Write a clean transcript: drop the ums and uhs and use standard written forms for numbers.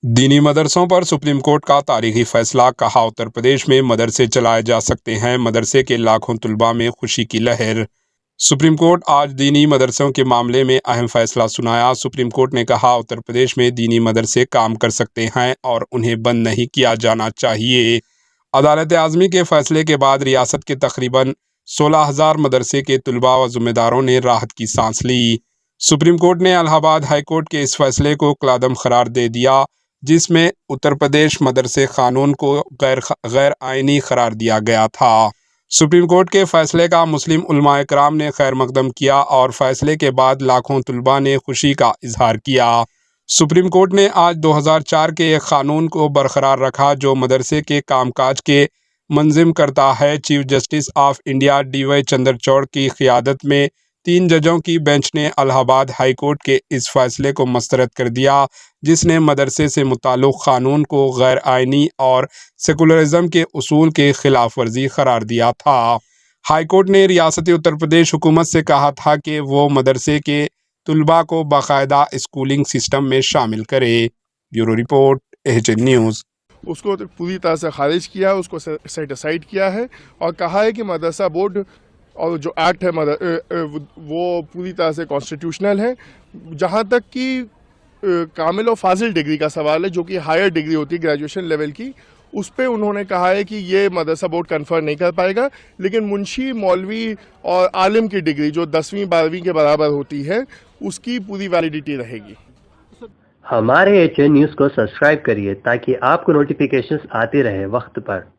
दीनी मदरसों पर सुप्रीम कोर्ट का तारीखी फैसला, कहा उत्तर प्रदेश में मदरसे चलाए जा सकते हैं, मदरसे के लाखों तलबा में खुशी की लहर। सुप्रीम कोर्ट आज दीनी मदरसों के मामले में अहम फैसला सुनाया। सुप्रीम कोर्ट ने कहा उत्तर प्रदेश में दीनी मदरसे काम कर सकते हैं और उन्हें बंद नहीं किया जाना चाहिए। अदालत आज़मी के फैसले के बाद रियासत के तकरीबन 16,000 मदरसे के तलबा व ज़िम्मेदारों ने राहत की सांस ली। सुप्रीम कोर्ट ने इलाहाबाद हाई कोर्ट के इस फैसले को कलादम करार दे दिया, जिसमें उत्तर प्रदेश मदरसे कानून को गैर आइनी करार दिया गया था। सुप्रीम कोर्ट के फैसले का मुस्लिम उलमाए कराम ने खैर मकदम किया और फैसले के बाद लाखों तलबा ने खुशी का इजहार किया। सुप्रीम कोर्ट ने आज 2004 के एक कानून को बरकरार रखा जो मदरसे के कामकाज के मंजिम करता है। Chief justice of India DY Chandrachud की क़ियादत में 3 जजों की बेंच ने इलाहाबाद हाई कोर्ट के इस फैसले को मुस्तरद कर दिया, जिसने मदरसे से मुताल्लिक़ कानून को गैर आइनी और सेकुलरिज्म के उसूल के खिलाफ वर्जी करार दिया था। हाई कोर्ट ने रियासती उत्तर प्रदेश हुकूमत से कहा था कि वो मदरसे के तलबा को बाकायदा स्कूलिंग सिस्टम में शामिल करे। Bureau report, AHN news. उसको पूरी तरह से खारिज किया, उसको सेट असाइड किया है और कहा है कि मदरसा बोर्ड और जो एक्ट है वो पूरी तरह से कॉन्स्टिट्यूशनल है। जहाँ तक कि कामिल और फाजिल डिग्री का सवाल है, जो कि हायर डिग्री होती है ग्रेजुएशन लेवल की, उस पे उन्होंने कहा है कि ये मदरसा बोर्ड कन्फर्म नहीं कर पाएगा, लेकिन मुंशी, मौलवी और आलिम की डिग्री जो 10वीं 12वीं के बराबर होती है, उसकी पूरी वैलिडिटी रहेगी। हमारे AHN न्यूज़ को सब्सक्राइब करिए ताकि आपको नोटिफिकेशंस आते रहे वक्त पर।